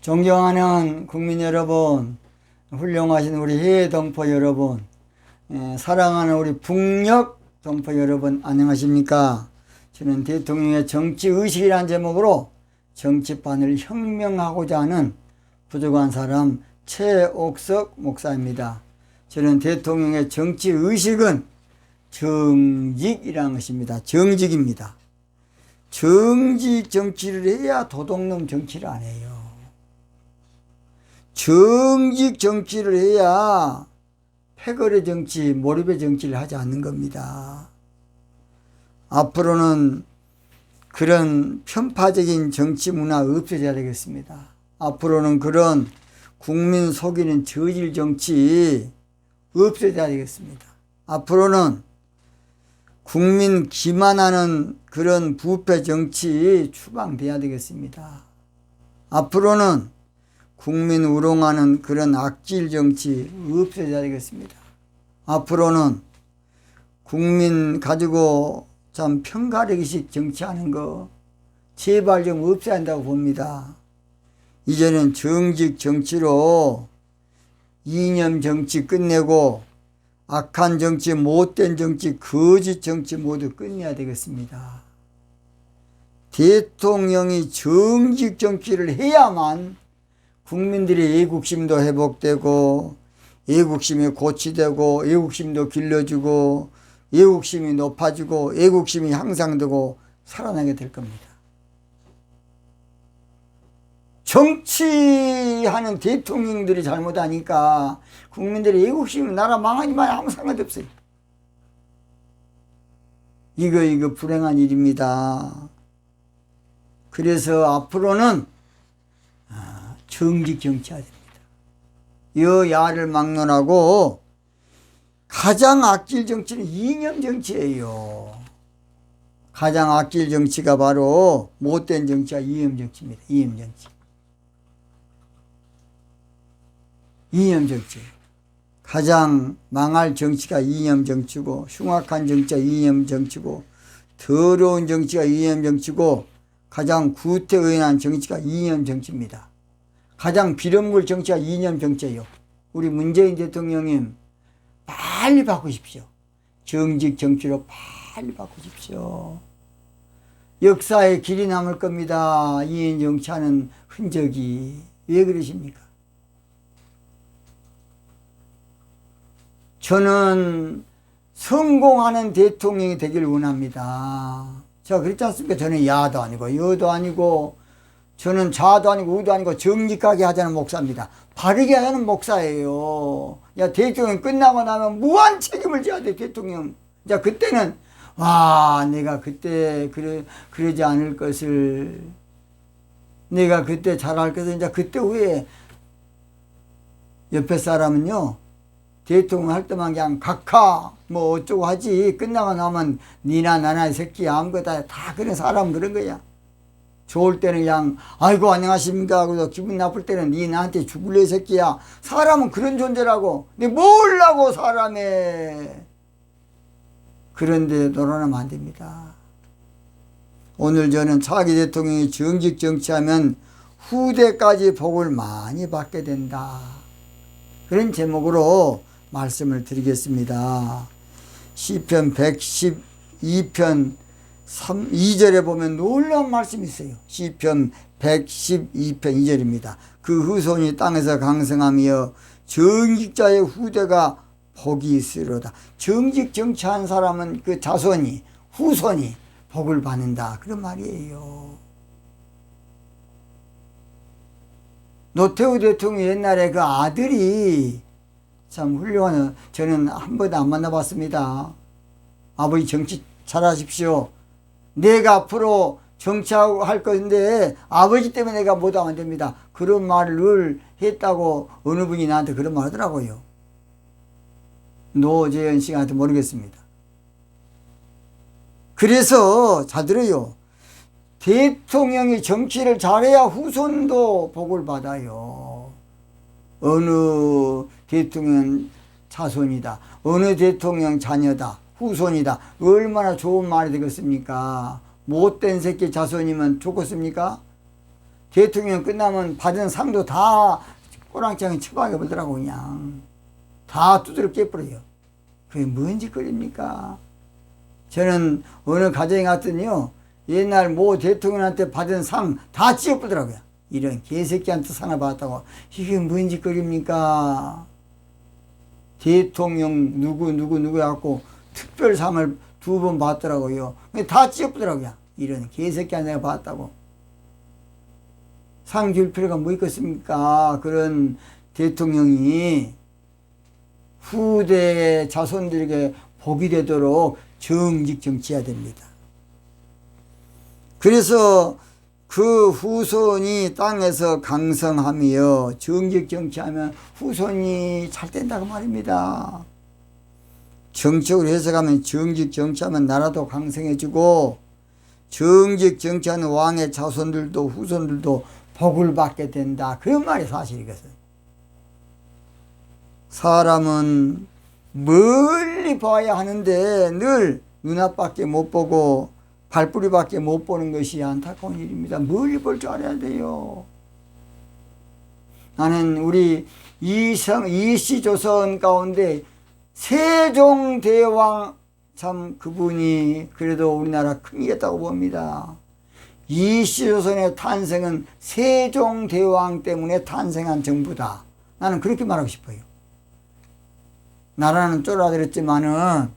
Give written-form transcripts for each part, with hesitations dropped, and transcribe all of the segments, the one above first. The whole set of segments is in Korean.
존경하는 국민 여러분, 훌륭하신 우리 해외 동포 여러분, 사랑하는 우리 북녘 동포 여러분, 안녕하십니까? 저는 대통령의 정치의식이라는 제목으로 정치판을 혁명하고자 하는 부족한 사람 최옥석 목사입니다. 저는 대통령의 정치의식은 정직이라는 것입니다. 정직입니다. 정직 정치를 해야 도둑놈 정치를 안 해요. 정직 정치를 해야 패거리 정치, 몰입의 정치를 하지 않는 겁니다. 앞으로는 그런 편파적인 정치 문화 없어져야 되겠습니다. 앞으로는 그런 국민 속이는 저질 정치 없어져야 되겠습니다. 앞으로는 국민 기만하는 그런 부패 정치 추방돼야 되겠습니다. 앞으로는 국민 우롱하는 그런 악질 정치 없어져야 되겠습니다. 앞으로는 국민 가지고 참 편가르기식 정치하는 거 제발 좀 없어야 한다고 봅니다. 이제는 정직 정치로 이념 정치 끝내고 악한 정치, 못된 정치, 거짓 정치 모두 끝내야 되겠습니다. 대통령이 정직 정치를 해야만 국민들의 애국심도 회복되고 애국심이 고취되고 애국심도 길러주고 애국심이 높아지고 애국심이 향상되고 살아나게 될 겁니다. 정치하는 대통령들이 잘못하니까 국민들의 애국심이 나라 망하지만 아무 상관도 없어요. 이거 불행한 일입니다. 그래서 앞으로는 정직 정치해야 됩니다. 여야를 막론하고 가장 악질 정치는 이념 정치예요. 가장 악질 정치가 바로 못된 정치가 이념 정치입니다. 이념 정치. 이념 정치. 가장 망할 정치가 이념 정치고 흉악한 정치가 이념 정치고 더러운 정치가 이념 정치고 가장 구태의연한 정치가 이념 정치입니다. 가장 비름물 정치가 이념 정치예요. 우리 문재인 대통령님 빨리 바꾸십시오. 정직 정치로 빨리 바꾸십시오. 역사에 길이 남을 겁니다. 이념 정치하는 흔적이. 왜 그러십니까? 저는 성공하는 대통령이 되길 원합니다. 제가 그랬지 않습니까? 저는 야도 아니고 여도 아니고 저는 좌도 아니고 우도 아니고 정직하게 하자는 목사입니다. 바르게 하자는 목사예요. 야, 대통령 끝나고 나면 무한 책임을 져야 돼, 대통령. 자, 그때는 와, 내가 그때 그러지 않을 것을, 내가 그때 잘할 것을, 이제 그때 후에 옆에 사람은요, 대통령 할 때만 그냥 각하 뭐 어쩌고 하지, 끝나고 나면 니나 나나 이 새끼야 아무것도 다 그런 사람 그런 거야. 좋을 때는 그냥 아이고 안녕하십니까 하고 기분 나쁠 때는 니 나한테 죽을래 이 새끼야. 사람은 그런 존재라고. 근데 뭘라고 사람에 그런데 놀아나면 안 됩니다. 오늘 저는 차기 대통령이 정직 정치하면 후대까지 복을 많이 받게 된다. 그런 제목으로 말씀을 드리겠습니다. 시편 112편 2절에 보면 놀라운 말씀이 있어요. 시편 112편 2절입니다. 그 후손이 땅에서 강성하며 정직자의 후대가 복이 있으로다. 정직 정치한 사람은 그 자손이 후손이 복을 받는다. 그런 말이에요. 노태우 대통령 옛날에 그 아들이 참 훌륭한, 저는 한 번도 안 만나봤습니다. 아버지 정치 잘하십시오. 내가 앞으로 정치하고 할 건데 아버지 때문에 내가 못하면 안 됩니다. 그런 말을 늘 했다고 어느 분이 나한테 그런 말 하더라고요. 노재현 씨한테 모르겠습니다. 그래서 잘 들어요. 대통령이 정치를 잘해야 후손도 복을 받아요. 어느 대통령 자손이다, 어느 대통령 자녀다, 후손이다. 얼마나 좋은 말이 되겠습니까? 못된 새끼 자손이면 좋겠습니까? 대통령 끝나면 받은 상도 다 꼬랑장에 처박아 버리더라고. 그냥 다 두드려 깨버려요. 그게 뭔 짓거리입니까? 저는 어느 가정에 갔더니요, 옛날 모 대통령한테 받은 상 다 찢어버리더라고요. 이런 개새끼한테 상을 받았다고. 이게 뭔 짓거리입니까? 대통령 누구 해갖고 특별상을 2번 받더라고요. 다 찢어버리더라고요. 이런 개새끼한테 내가 받았다고. 상 줄 필요가 뭐 있겠습니까? 그런 대통령이 후대 자손들에게 복이 되도록 정직 정치해야 됩니다. 그래서 그 후손이 땅에서 강성하며 정직 정치하면 후손이 잘 된다고 말입니다. 정책으로 해석하면 정직 정치하면 나라도 강성해지고, 정직 정치하는 왕의 자손들도 후손들도 복을 받게 된다. 그런 말이 사실이거든. 사람은 멀리 봐야 하는데 늘 눈앞밖에 못 보고 발뿌리밖에 못 보는 것이 안타까운 일입니다. 멀리 볼 줄 알아야 돼요. 나는 우리 이씨조선 가운데 세종대왕, 참 그분이 그래도 우리나라 큰이겠다고 봅니다. 이씨조선의 탄생은 세종대왕 때문에 탄생한 정부다. 나는 그렇게 말하고 싶어요. 나라는 쫄아들었지만은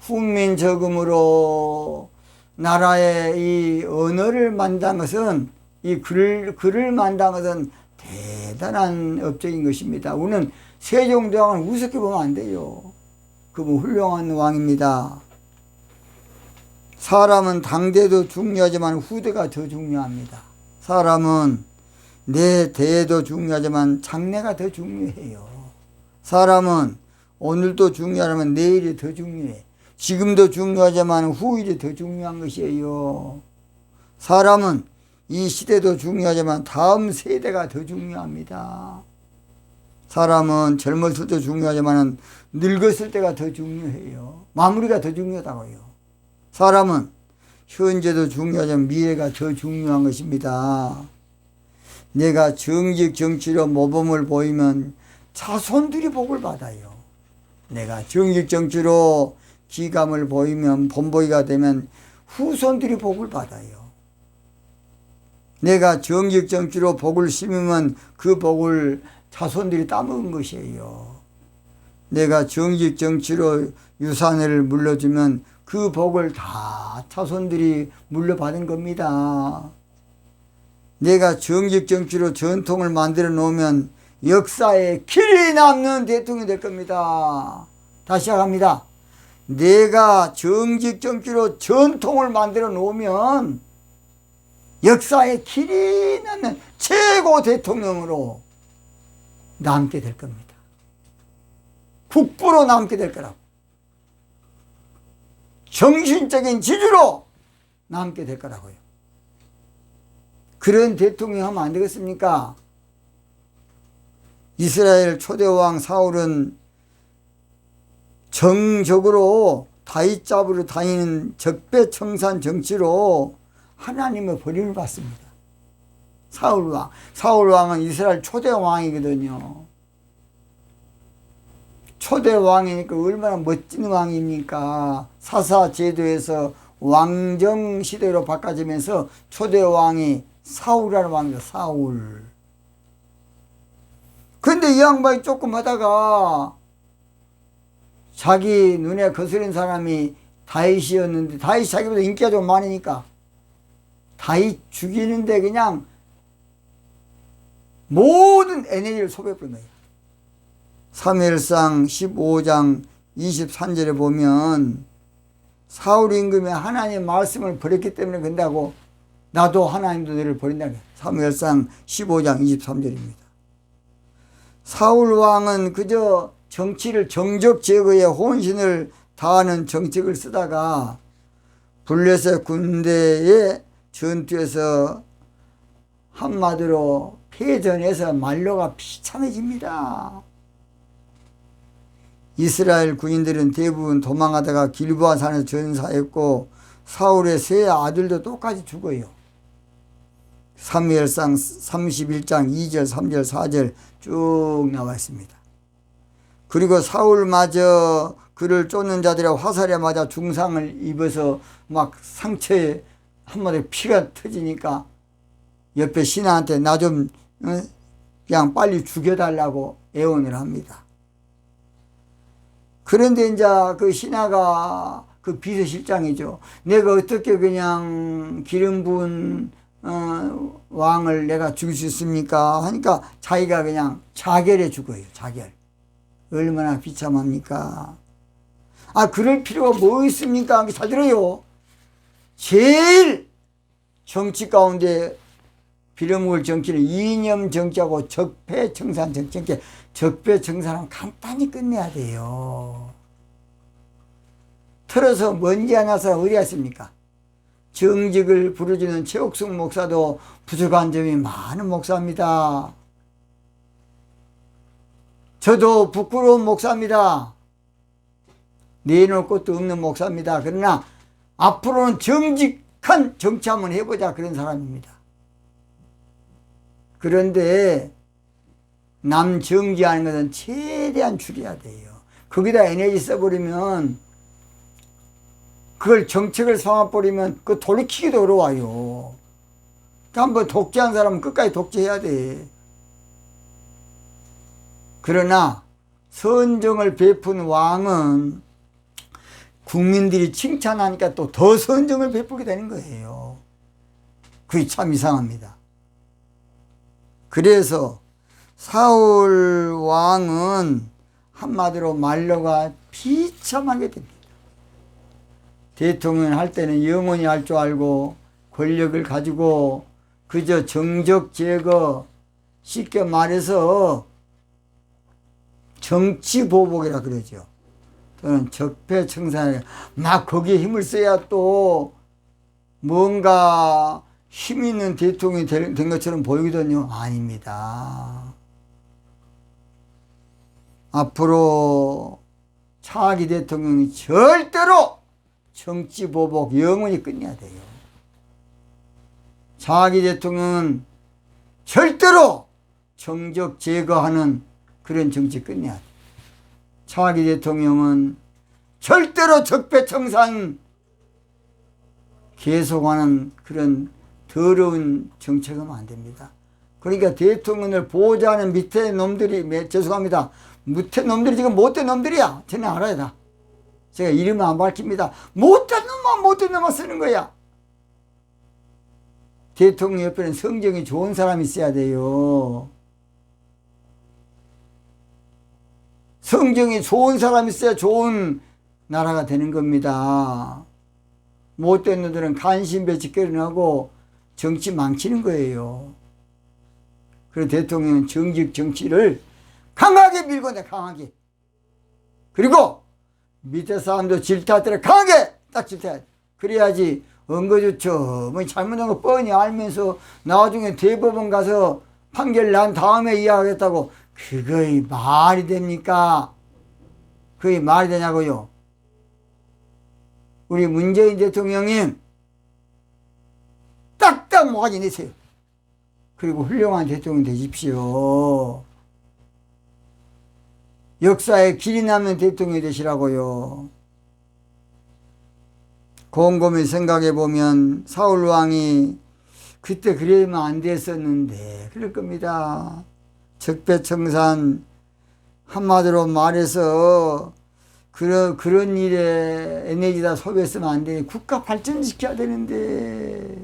훈민저금으로 나라의 이 언어를 만든 것은, 이 글을 만든 것은 대단한 업적인 것입니다. 우리는 세종대왕을 우습게 보면 안 돼요. 그분 훌륭한 왕입니다. 사람은 당대도 중요하지만 후대가 더 중요합니다. 사람은 내 대도 중요하지만 장래가 더 중요해요. 사람은 오늘도 중요하면 내일이 더 중요해. 지금도 중요하지만 후일이 더 중요한 것이에요. 사람은 이 시대도 중요하지만 다음 세대가 더 중요합니다. 사람은 젊었을 때도 중요하지만 늙었을 때가 더 중요해요. 마무리가 더 중요하다고요. 사람은 현재도 중요하지만 미래가 더 중요한 것입니다. 내가 정직 정치로 모범을 보이면 자손들이 복을 받아요. 내가 정직 정치로 기감을 보이면, 본보기가 되면 후손들이 복을 받아요. 내가 정직 정치로 복을 심으면 그 복을 자손들이 따먹은 것이에요. 내가 정직 정치로 유산을 물려주면 그 복을 다 자손들이 물려받은 겁니다. 내가 정직 정치로 전통을 만들어 놓으면 역사에 길이 남는 대통령이 될 겁니다. 다시 시작합니다. 내가 정직 정치로 전통을 만들어 놓으면 역사에 길이 남는 최고 대통령으로 남게 될 겁니다. 국부로 남게 될 거라고. 정신적인 지주로 남게 될 거라고요. 그런 대통령 하면 안 되겠습니까? 이스라엘 초대왕 사울은 정적으로 다윗 잡으러 다니는 적배청산 정치로 하나님의 버림을 받습니다. 사울왕은 이스라엘 초대왕이거든요. 초대왕이니까 얼마나 멋진 왕입니까? 사사제도에서 왕정시대로 바꿔지면서 초대왕이 사울이라는 왕이죠. 사울. 근데 이 양반이 조금 하다가 자기 눈에 거스른 사람이 다윗이었는데, 다윗이 자기보다 인기가 좀 많으니까 다윗 죽이는데 그냥 모든 에너지를 소비해버린 거예요. 사무엘상 15장 23절에 보면 사울 임금이 하나님의 말씀을 버렸기 때문에 그런다고 나도 하나님도 너를 버린다는 거예요. 사무엘상 15장 23절입니다. 사울 왕은 그저 정치를 정적 제거에 혼신을 다하는 정책을 쓰다가 블레셋 군대의 전투에서 한마디로 패전해서 말로가 비참해집니다. 이스라엘 군인들은 대부분 도망하다가 길보아 산에서 전사했고 사울의 세 아들도 똑같이 죽어요. 사무엘상 31장 2절 3절 4절 쭉 나와 있습니다. 그리고 사울마저 그를 쫓는 자들이 화살에 맞아 중상을 입어서 막 상처에 한마디로 피가 터지니까 옆에 신하한테 나 좀 그냥 빨리 죽여달라고 애원을 합니다. 그런데 이제 그 신하가 그 비서실장이죠. 내가 어떻게 그냥 기름 부은 왕을 내가 죽일 수 있습니까? 하니까 자기가 그냥 자결해 죽어요. 자결. 얼마나 비참합니까? 아, 그럴 필요가 뭐 있습니까? 잘 들어요. 제일 정치 가운데 빌어먹을 정치는 이념 정치하고 적폐청산 정치. 적폐청산은 간단히 끝내야 돼요. 틀어서 먼지 하나 사람 어디 있습니까? 정직을 부르짖는 최옥승 목사도 부족한 점이 많은 목사입니다. 저도 부끄러운 목사입니다. 내놓을 것도 없는 목사입니다. 그러나 앞으로는 정직한 정치 한번 해보자 그런 사람입니다. 그런데 남 정지하는 것은 최대한 줄여야 돼요. 거기다 에너지 써버리면 그걸 정책을 삼아버리면 그거 돌이키기도 어려워요. 그러니까 한번 독재한 사람은 끝까지 독재해야 돼. 그러나 선정을 베푼 왕은 국민들이 칭찬하니까 또 더 선정을 베풀게 되는 거예요. 그게 참 이상합니다. 그래서 사울 왕은 한마디로 말로가 비참하게 됩니다. 대통령 할 때는 영원히 할 줄 알고 권력을 가지고 그저 정적 제거, 쉽게 말해서 정치 보복이라 그러죠. 또는 적폐청산, 막 거기에 힘을 써야 또 뭔가 힘 있는 대통령이 된 것처럼 보이거든요. 아닙니다. 앞으로 차기 대통령이 절대로 정치 보복 영원히 끝내야 돼요. 차기 대통령은 절대로 정적 제거하는 그런 정치 끝내야 돼요. 차기 대통령은 절대로 적폐청산 계속하는 그런 더러운 정책하면 안 됩니다. 그러니까 대통령을 보호자는 밑에 놈들이, 죄송합니다. 밑에 놈들이 지금 못된 놈들이야. 저는 알아야 돼. 제가 이름은 안 밝힙니다. 못된 놈만 쓰는 거야. 대통령 옆에는 성정이 좋은 사람이 있어야 돼요. 성정이 좋은 사람이 있어야 좋은 나라가 되는 겁니다. 못된 놈들은 간신배 짓거리하고 정치 망치는 거예요. 그래서 대통령은 정직 정치를 강하게 밀고 내 강하게. 그리고 밑에 사람도 질타하더라 강하게 딱 질타해. 그래야지 엉거주쳐 뭐 잘못한 거 뻔히 알면서 나중에 대법원 가서 판결 난 다음에 이야기하겠다고 그거이 말이 됩니까? 그게 말이 되냐고요? 우리 문재인 대통령님 딱딱 모가지 내세요. 그리고 훌륭한 대통령 되십시오. 역사에 길이 남는 대통령이 되시라고요. 곰곰이 생각해보면 사울왕이 그때 그러면 안 됐었는데 그럴 겁니다. 적폐청산 한마디로 말해서 그런 일에 에너지 다 소비했으면 안 되니 국가 발전시켜야 되는데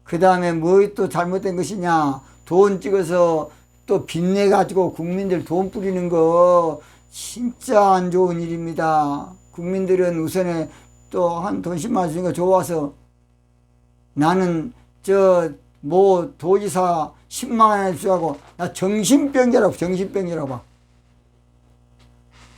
그 다음에 뭐 또 잘못된 것이냐 돈 찍어서 또 빚내 가지고 국민들 돈 뿌리는 거 진짜 안 좋은 일입니다. 국민들은 우선에 또 한 돈 10만 원 주니까 좋아서 나는 뭐 도지사 10만 원 주라고 나 정신병자라고 봐.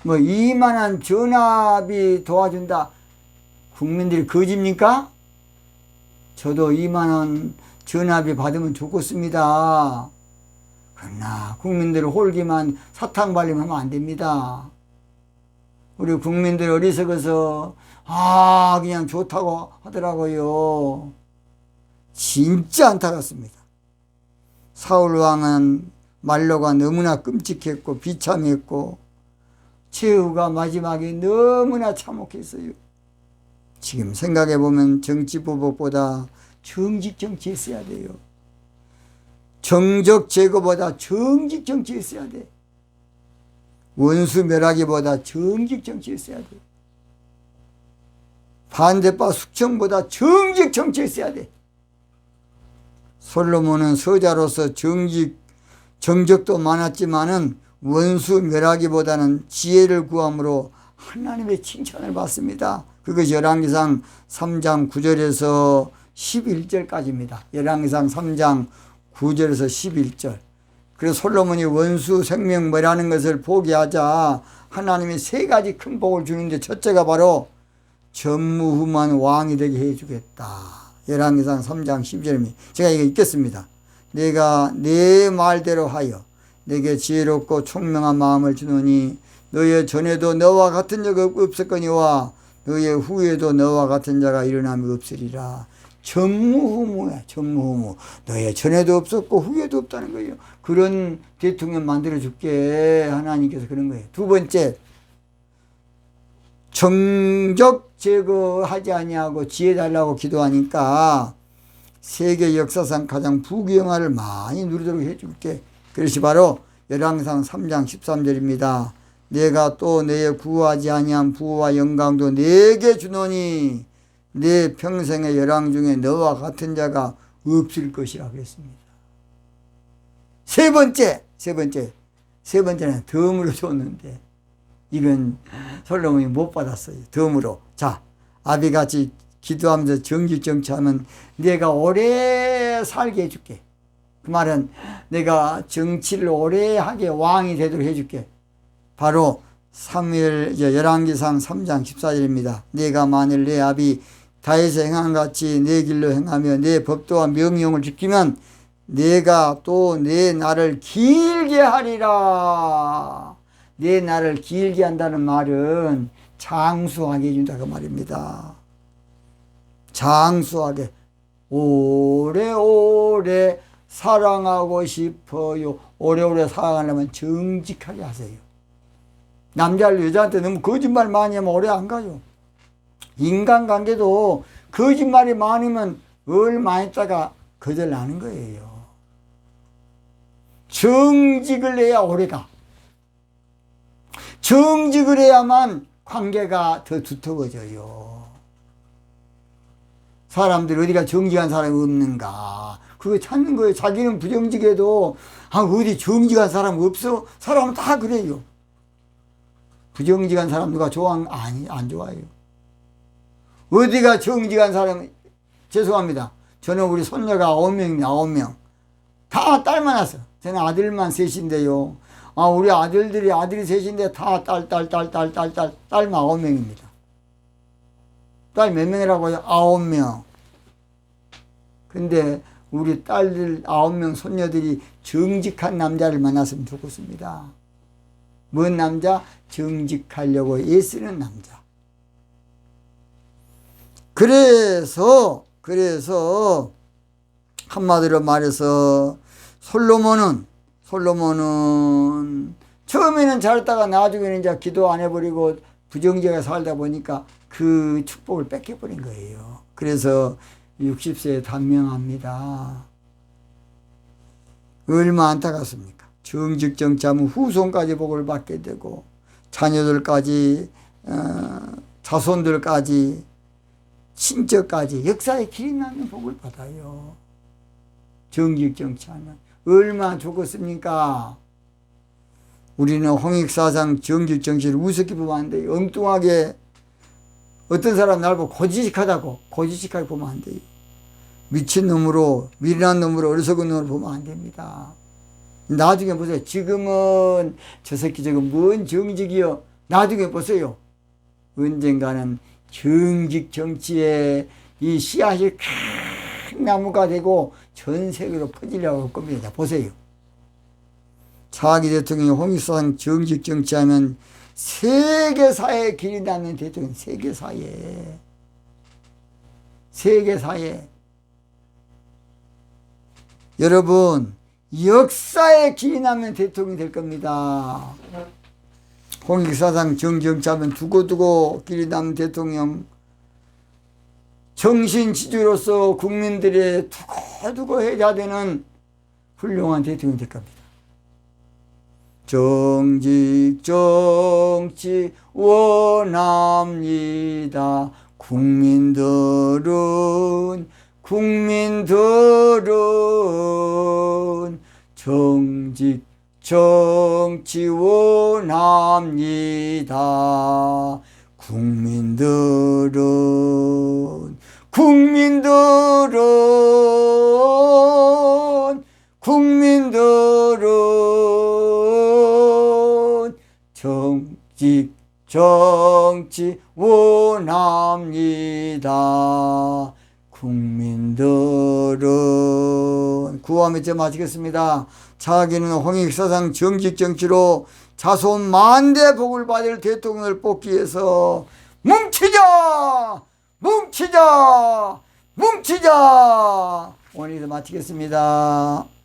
뭐 2만 원 전압이 도와준다. 국민들이 거짓입니까? 저도 2만 원 전압이 받으면 좋겠습니다. 그러나 국민들을 홀기만 사탕 발림하면 안 됩니다. 우리 국민들 어리석어서 그냥 좋다고 하더라고요. 진짜 안타깝습니다. 사울왕은 말로가 너무나 끔찍했고 비참했고 최후가 마지막에 너무나 참혹했어요. 지금 생각해보면 정치보복보다 정직 정치했어야 돼요. 정적 제거보다 정직 정치했어야 돼. 원수 멸하기보다 정직 정치했어야 돼. 반대파 숙청보다 정직 정치했어야 돼. 솔로몬은 서자로서 정적도 많았지만은 원수 멸하기보다는 지혜를 구함으로 하나님의 칭찬을 받습니다. 그것이 열왕기상 3장 9절에서 11절까지입니다. 열왕기상 3장 9절에서 11절. 그래서 솔로몬이 원수 생명 멸하는 것을 포기하자 하나님이 세 가지 큰 복을 주는데 첫째가 바로 전무후무한 왕이 되게 해주겠다. 열왕기상 3장 12절입니다. 제가 이거 읽겠습니다. 내가 내 말대로 하여 내게 지혜롭고 총명한 마음을 주노니 너의 전에도 너와 같은 자가 없었거니와 너의 후에도 너와 같은 자가 일어남이 없으리라. 전무후무야. 전무후무. 너의 전에도 없었고 후에도 없다는 거예요. 그런 대통령 만들어줄게. 하나님께서 그런 거예요. 두 번째, 정적 제거하지 아니하고 지혜 달라고 기도하니까 세계 역사상 가장 부귀영화를 많이 누리도록 해줄게. 그것이 바로 열왕기상 3장 13절입니다. 내가 또 내의 구하지 아니한 부와 영광도 내게 주노니 내 평생의 열왕 중에 너와 같은 자가 없을 것이라 그랬습니다. 세 번째는 덤으로 줬는데 이건 솔로몬이 못 받았어요. 덤으로. 자, 아비같이 기도하면서 정직정치하면 내가 오래 살게 해줄게. 그 말은 내가 정치를 오래 하게 왕이 되도록 해줄게. 바로 열왕기상 3장 14절입니다. 내가 만일 내 아비 다윗의 행한 같이 내 길로 행하며 내 법도와 명령을 지키면 내가 또 내 날을 길게 하리라. 내 날을 길게 한다는 말은 장수하게 해준다 그 말입니다. 장수하게 오래오래 사랑하고 싶어요. 오래오래 사랑하려면 정직하게 하세요. 남자를 여자한테 너무 거짓말 많이 하면 오래 안 가요. 인간관계도 거짓말이 많으면 얼마 있다가 거절나는 거예요. 정직을 해야 오래가. 정직을 해야만 관계가 더 두터워져요. 사람들 어디가 정직한 사람이 없는가 그거 찾는 거예요. 자기는 부정직해도 어디 정직한 사람 없어? 사람은 다 그래요. 부정직한 사람 누가 좋아? 아니, 안 좋아해요. 어디가 정직한 사람? 죄송합니다. 저는 우리 손녀가 9명이네. 9명 다 딸만 왔어. 저는 아들만 셋인데요. 우리 아들이 셋인데 다 딸만 9명입니다. 딸 몇 명이라고요? 9명. 근데 우리 딸들 9명 손녀들이 정직한 남자를 만났으면 좋겠습니다. 뭔 남자? 정직하려고 애쓰는 남자. 그래서 한마디로 말해서 솔로몬은 처음에는 잘했다가 나중에는 이제 기도 안 해버리고 부정직하게 살다 보니까 그 축복을 뺏겨버린 거예요. 그래서 60세에 단명합니다. 얼마나 안타깝습니까? 정직정치하면 후손까지 복을 받게 되고 자녀들까지 자손들까지 친척까지 역사의 길이 나는 복을 받아요. 정직정치하면 얼마나 좋겠습니까? 우리는 홍익사상 정직정치를 우습게 보면 안 돼요. 엉뚱하게 어떤 사람 날 보고 고지식하게 보면 안 돼요. 미친놈으로 미련한 놈으로 어리석은 놈으로 보면 안 됩니다. 나중에 보세요. 지금은 저 새끼 저거 뭔 정직이요. 나중에 보세요. 언젠가는 정직 정치에 이 씨앗이 큰 나무가 되고 전 세계로 퍼지려고 할 겁니다. 보세요. 차기 대통령이 홍익사상 정직 정치하면 세계사에 길이 닿는 대통령. 세계사에 여러분, 역사에 기인하면 대통령이 될 겁니다. 홍익사상 정정차면 두고두고 길이 남은 대통령, 정신지주로서 국민들의 두고두고 해야 되는 훌륭한 대통령이 될 겁니다. 정직 정치 원합니다. 국민들은 정직 정치 원합니다. 국민들은 정직 정치 원합니다. 국민들은 구호하며 이제 마치겠습니다. 차기는 홍익사상 정직 정치로 자손 만대 복을 받을 대통령을 뽑기 위해서 뭉치자! 오늘 이제 마치겠습니다.